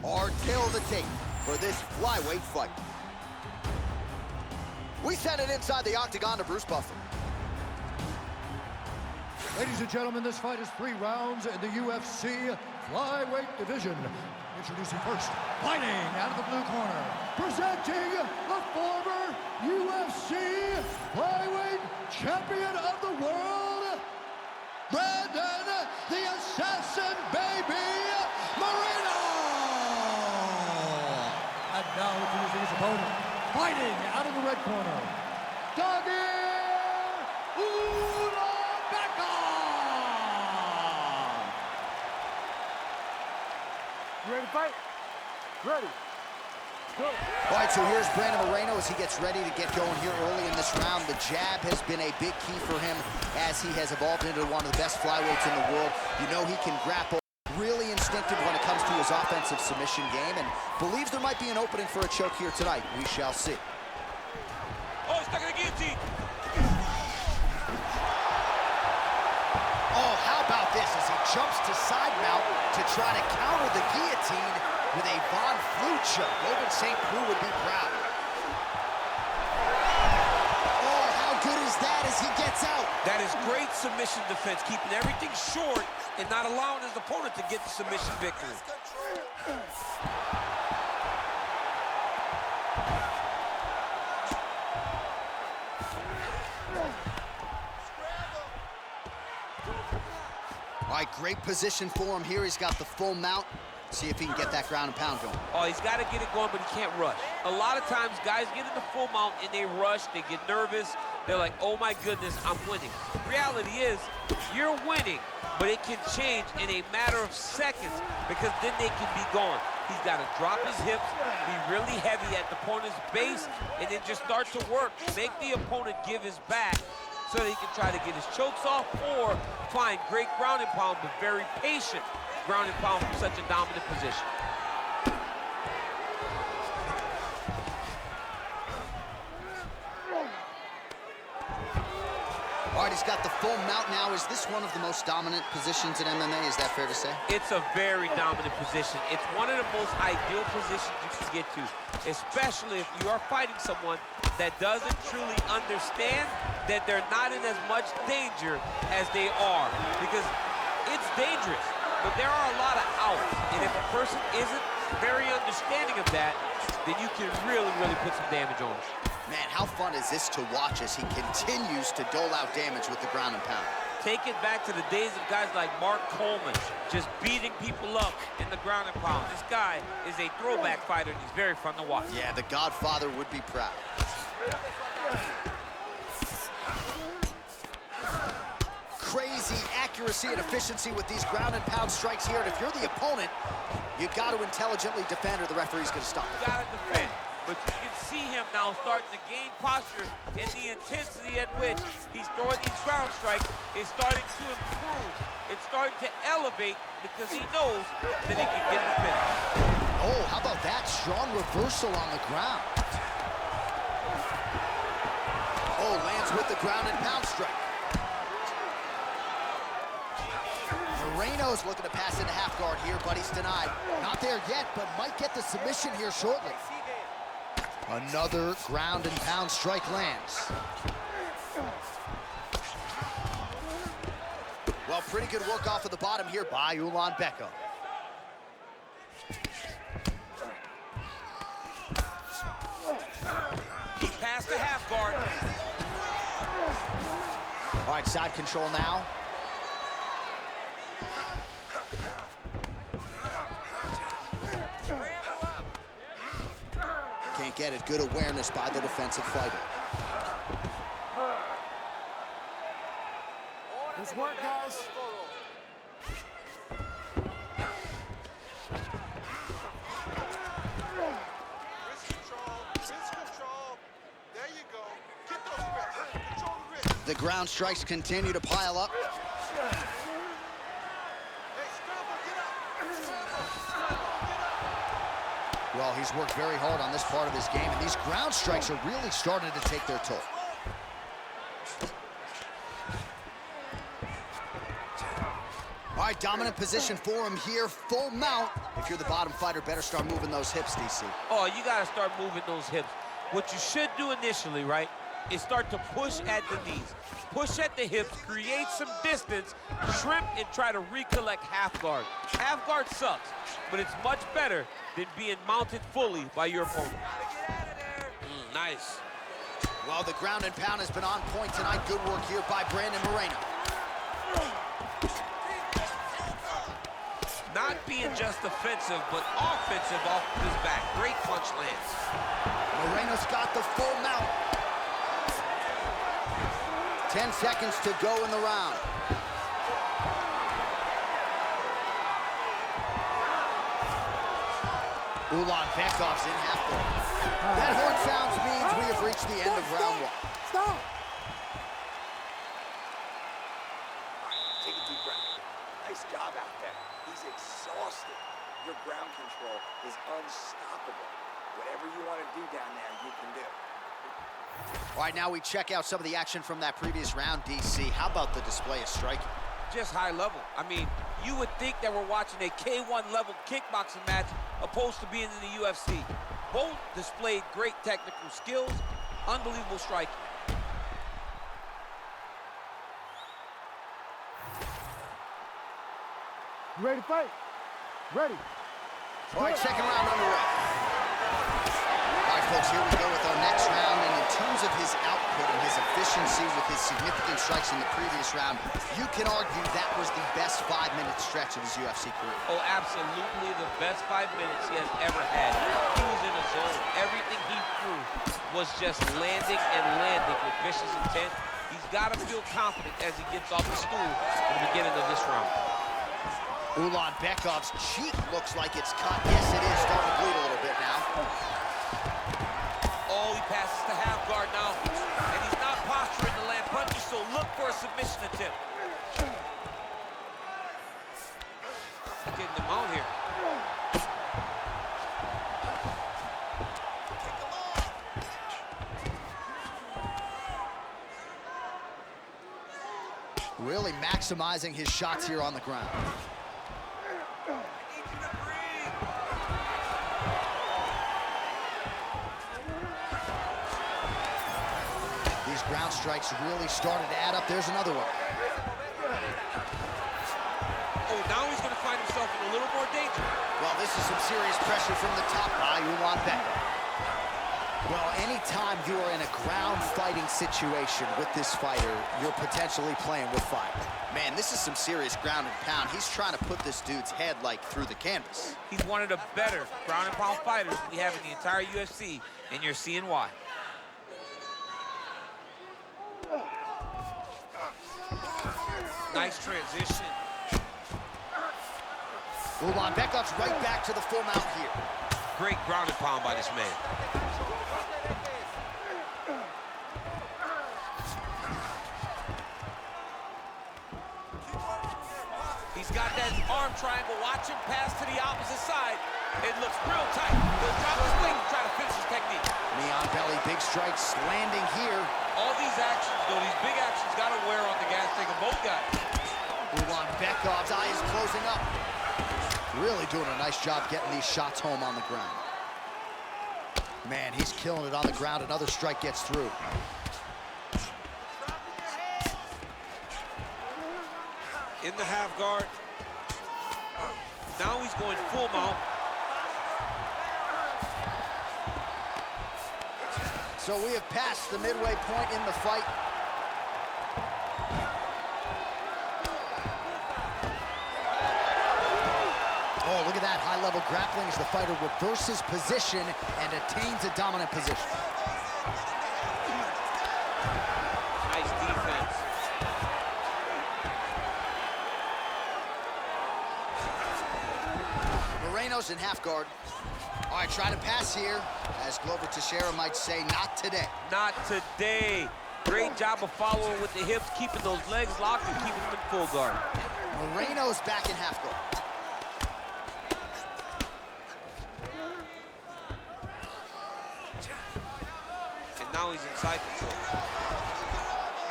Our tale of the tape for this flyweight fight. We send it inside the octagon to Bruce Buffer. Ladies and gentlemen, this fight is 3 rounds in the UFC flyweight division. Introducing first, fighting out of the blue corner, presenting the former UFC flyweight champion of the world, Brandon the Assassin Baby Moreno! And now introducing his opponent, fighting out of the red corner, Tagir Ulanbekov! You ready to fight? Ready. Go. All right, so here's Brandon Moreno as he gets ready to get going here early in this round. The jab has been a big key for him as he has evolved into one of the best flyweights in the world. You know he can grapple, really instinctive when it comes to his offensive submission game, and believes there might be an opening for a choke here tonight. We shall see. Oh, he's stuck in the guillotine. Oh, how about this as he jumps to side mount to try to counter the guillotine with a Von Flue choke. Logan St. Preux would be proud. Oh, how good is that as he gets out? That is great submission defense, keeping everything short and not allowing his opponent to get the submission victory. All right, great position for him here. He's got the full mount. See if he can get that ground and pound going. Oh, he's got to get it going, but he can't rush. A lot of times, guys get in the full mount and they rush, they get nervous. They're like, oh my goodness, I'm winning. The reality is, you're winning, but it can change in a matter of seconds because then they can be gone. He's got to drop his hips, be really heavy at the opponent's base, and then just start to work. Make the opponent give his back so that he can try to get his chokes off or find great ground and pound, but very patient ground and pound from such a dominant position. All right, he's got the full mount now. Is this one of the most dominant positions in MMA? Is that fair to say? It's a very dominant position. It's one of the most ideal positions you can get to, especially if you are fighting someone that doesn't truly understand that they're not in as much danger as they are, because it's dangerous, but there are a lot of outs, and if a person isn't very understanding of that, then you can really, really put some damage on them. Man, how fun is this to watch as he continues to dole out damage with the ground and pound? Take it back to the days of guys like Mark Coleman, just beating people up in the ground and pound. This guy is a throwback fighter, and he's very fun to watch. Yeah, the Godfather would be proud. Crazy accuracy and efficiency with these ground and pound strikes here, and if you're the opponent, you got to intelligently defend or the referee's going to stop it. You got to defend, but you can see him now starting to gain posture, and the intensity at which he's throwing these ground strikes is starting to improve. It's starting to elevate because he knows that he can get the finish. Oh, how about that strong reversal on the ground? Oh, lands with the ground and pound strike. Moreno's looking to pass into half guard here, but he's denied. Not there yet, but might get the submission here shortly. Another ground and pound strike lands. Well, pretty good work off of the bottom here by Ulanbekov. He passed the half guard. All right, side control now. Can't get it. Good awareness by the defensive fighter. Let's work, guys. Wrist control. There you go. Get those wrists. Control the wrist. The ground strikes continue to pile up. Hey, scramble, get up. Scramble, get up. Well, he's worked very hard on this part of his game, and these ground strikes are really starting to take their toll. All right, dominant position for him here, full mount. If you're the bottom fighter, better start moving those hips, DC. Oh, you gotta start moving those hips. What you should do initially, right, is start to push at the knees. Push at the hips, create some distance, shrimp, and try to recollect half guard. Half guard sucks, but it's much better than being mounted fully by your opponent. Nice. Well, the ground and pound has been on point tonight. Good work here by Brandon Moreno. Not being just offensive, but offensive off his back. Great punch lands. Moreno's got the full mount. 10 seconds to go in the round. Ulanbekov's in half guard. That horn sounds means we have reached the end of round one. Stop. Take a deep breath. Nice job out there. He's exhausted. Your ground control is unstoppable. Whatever you want to do down there, you can do. All right, now we check out some of the action from that previous round, DC. How about the display of striking? Just high level. I mean, you would think that we're watching a K1 level kickboxing match opposed to being in the UFC. Both displayed great technical skills, unbelievable striking. You ready to fight? Ready. All right, second round underway. All right, folks, here we go with our next round. And in terms of his output and his efficiency with his significant strikes in the previous round, you can argue that was the best 5-minute stretch of his UFC career. Oh, absolutely the best 5 minutes he has ever had. He was in a zone. Everything he threw was just landing and landing with vicious intent. He's got to feel confident as he gets off the stool at the beginning of this round. Ulanbekov's cheek looks like it's cut. Yes, it is starting to bleed a little bit now. Oh, he passes to half guard now. And he's not posturing to land punches, so look for a submission attempt. Getting him out here. Really maximizing his shots here on the ground. These ground strikes really started to add up. There's another one. Oh, now he's going to find himself in a little more danger. Well, this is some serious pressure from the top by Ulanbekov. Well, anytime you are in a ground fighting situation with this fighter, you're potentially playing with fire. Man, this is some serious ground and pound. He's trying to put this dude's head, like, through the canvas. He's one of the better ground and pound fighters we have in the entire UFC, and you're seeing why. Nice transition. Ulanbekov's right back to the full mount here. Great ground and pound by this man. He's got that arm triangle. Watch him pass to the opposite side. It looks real tight. He'll drop his weight and try to finish his technique. Knee on belly, big strikes landing here. All these actions, though, these big actions got to wear on the gas tank of both guys. Ulanbekov's eye is closing up. Really doing a nice job getting these shots home on the ground. Man, he's killing it on the ground. Another strike gets through. In the half guard. Now he's going full mount. So we have passed the midway point in the fight. Oh, look at that high-level grappling as the fighter reverses position and attains a dominant position. Nice defense. Moreno's in half guard. All right, trying to pass here. As Glover Teixeira might say, not today. Not today. Great job of following with the hips, keeping those legs locked and keeping them in full guard. Moreno's back in half guard. And now he's inside control.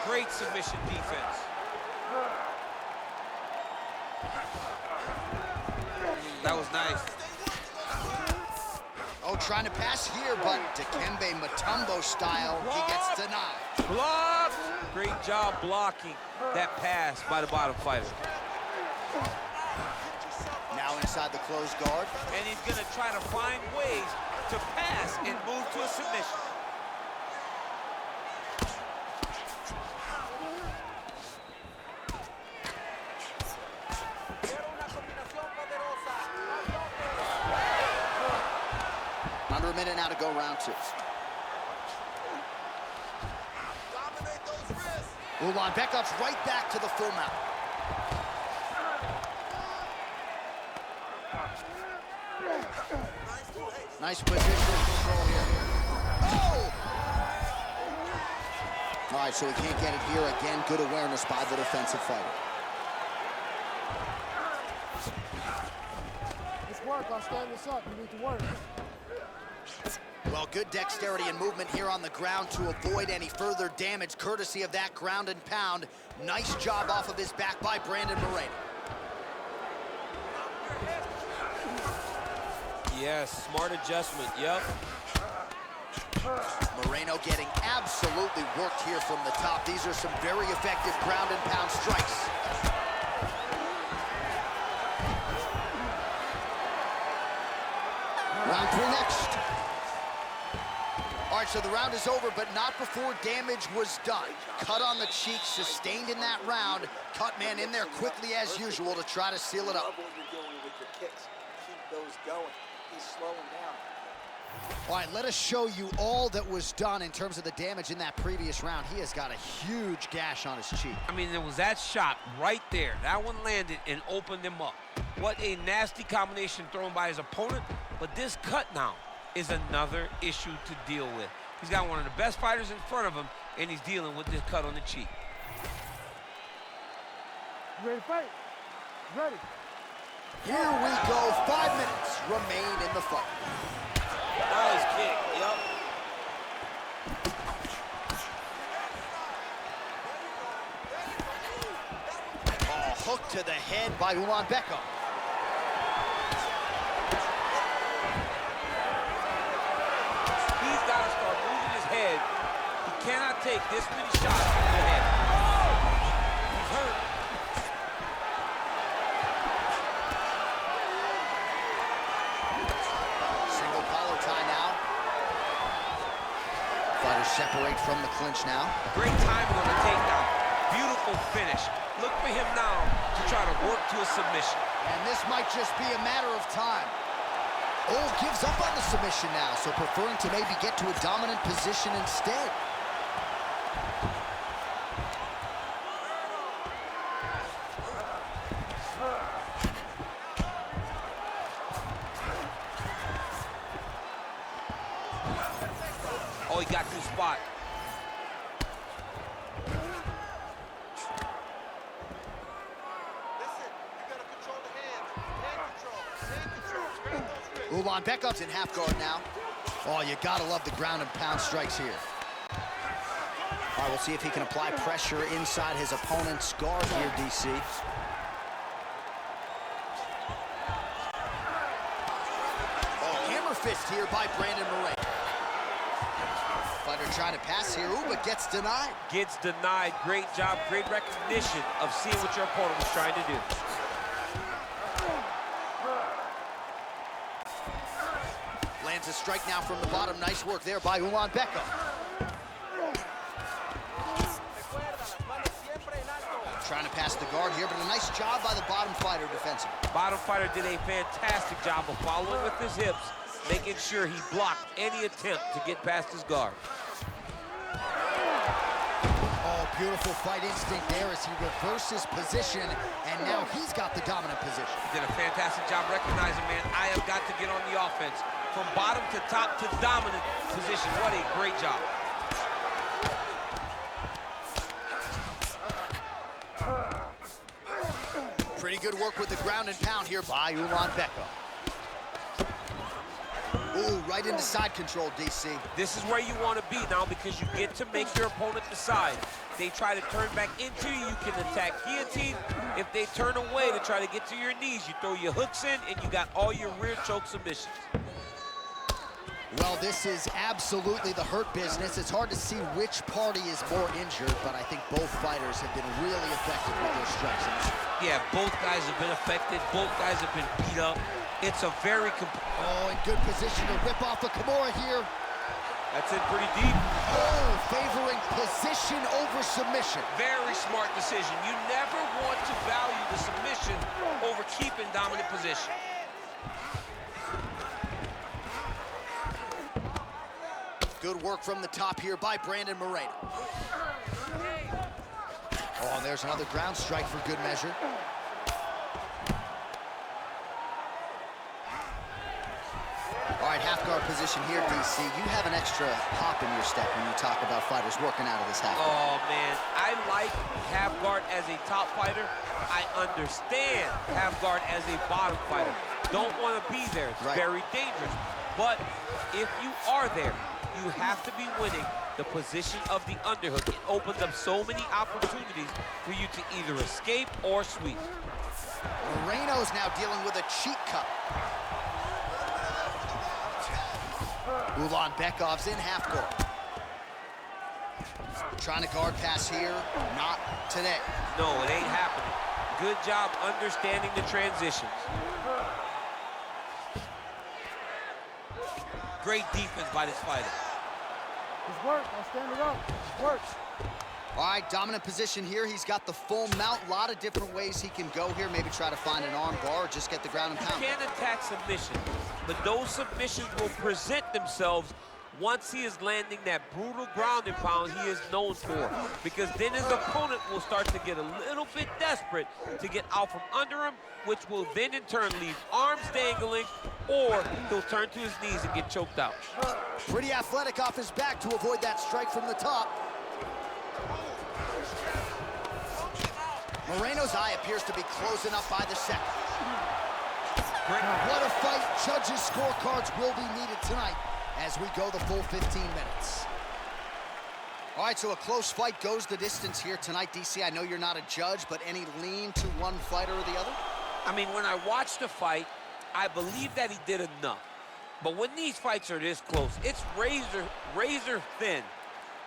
Great submission defense. nice. Oh, trying to pass here, but Dikembe Mutombo style, he gets denied. Block! Great job blocking that pass by the bottom fighter. Now inside the closed guard. And he's gonna try to find ways to pass and move to a submission. Under a minute now to go, round two. Ulanbekov's right back to the full mount. Nice positional control here. Oh! All right, so he can't get it here. Again, good awareness by the defensive fighter. Let's work. I'll stand this up. You need to work. Well, good dexterity and movement here on the ground to avoid any further damage, courtesy of that ground and pound. Nice job off of his back by Brandon Moreno. Yes, smart adjustment, yep. Moreno getting absolutely worked here from the top. These are some very effective ground and pound strikes. Round three next. All right, so the round is over, but not before damage was done. Cut on the cheek, sustained in that round. Cut man in there quickly as usual to try to seal it up. Love what you're doing with your kicks. Keep those going. He's slowing down. All right, let us show you all that was done in terms of the damage in that previous round. He has got a huge gash on his cheek. I mean, there was that shot right there. That one landed and opened him up. What a nasty combination thrown by his opponent. But this cut now is another issue to deal with. He's got one of the best fighters in front of him, and he's dealing with this cut on the cheek. You ready to fight? Ready. Here we go. 5 minutes remain in the fight. Nice kick, yep. Oh, hook to the head by Ulanbekov. He's got to start moving his head. He cannot take this many shots to the head. He's hurt. Single collar tie now. Fighters separate from the clinch now. Great timing on the takedown. Beautiful finish. Look for him now to try to work to a submission. And this might just be a matter of time. Oh, gives up on the submission now, so preferring to maybe get to a dominant position instead. Oh, he got to the spot. Listen, you gotta control the hands. Hand control. Hand control. Grab those wrists. Ulanbekov's in half guard now. Oh, you gotta love the ground and pound strikes here. All right, we'll see if he can apply pressure inside his opponent's guard here, DC. Oh, hammer fist here by Brandon Moreno. Fighter trying to pass here, ooh, but gets denied. Gets denied. Great job, great recognition of seeing what your opponent was trying to do. Lands a strike now from the bottom. Nice work there by Ulanbekov. Trying to pass the guard here, but a nice job by the bottom fighter defensively. Bottom fighter did a fantastic job of following with his hips, making sure he blocked any attempt to get past his guard. Oh, beautiful fight instinct there as he reverses position, and now he's got the dominant position. He did a fantastic job recognizing, man, I have got to get on the offense. From bottom to top to dominant position. What a great job. Pretty good work with the ground and pound here by Ulanbekov. Ooh, Ooh, right into side control, DC. This is where you want to be now because you get to make your opponent decide. They try to turn back into you, you can attack guillotine. If they turn away to try to get to your knees, you throw your hooks in and you got all your rear choke submissions. Well, this is absolutely the hurt business. It's hard to see which party is more injured, but I think both fighters have been really effective with their strikes. Yeah, both guys have been affected. Both guys have been beat up. It's a very... Oh, in good position to rip off a Kimura here. That's it pretty deep. Oh, favoring position over submission. Very smart decision. You never want to value the submission over keeping dominant position. Good work from the top here by Brandon Moreno. Oh, and there's another ground strike for good measure. All right, half guard position here, DC. You have an extra hop in your step when you talk about fighters working out of this half guard. Oh, man, I like half guard as a top fighter. I understand half guard as a bottom fighter. Don't want to be there. It's very dangerous. But if you are there, you have to be winning the position of the underhook. It opens up so many opportunities for you to either escape or sweep. Moreno's now dealing with a cheat cut. Ulanbekov's in half guard. Trying to guard pass here, not today. No, it ain't happening. Good job understanding the transitions. Great defense by this fighter. It's work. I'll stand it up. It works. All right, dominant position here. He's got the full mount. A lot of different ways he can go here. Maybe try to find an arm bar or just get the ground and pound. He can attack submission, but those submissions will present themselves once he is landing that brutal ground and pound he is known for. Because then his opponent will start to get a little bit desperate to get out from under him, which will then in turn leave arms dangling, or he'll turn to his knees and get choked out. Pretty athletic off his back to avoid that strike from the top. Moreno's eye appears to be closing up by the second. What a fight. Judges' scorecards will be needed tonight as we go the full 15 minutes. All right, so a close fight goes the distance here tonight. DC, I know you're not a judge, but any lean to one fighter or the other? I mean, when I watched the fight, I believe that he did enough. But when these fights are this close, it's razor thin.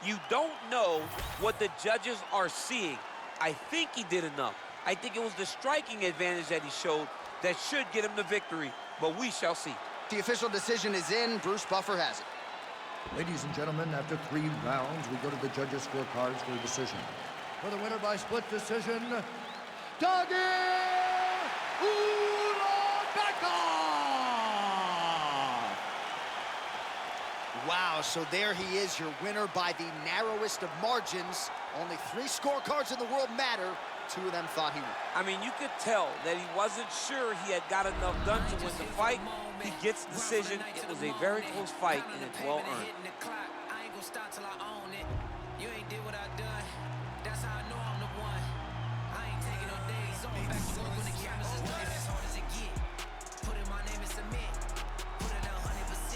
You don't know what the judges are seeing. I think he did enough. I think it was the striking advantage that he showed that should get him the victory, but we shall see. The official decision is in. Bruce Buffer has it. Ladies and gentlemen, after 3 rounds, we go to the judges' scorecards for a decision. For the winner by split decision, Tagir Ulanbekov! Wow, so there he is, your winner by the narrowest of margins. Only 3 scorecards in the world matter. 2 of them thought he would. I mean, you could tell that he wasn't sure he had got enough done to win the fight. He gets the decision. It was a very close fight, and it's well earned.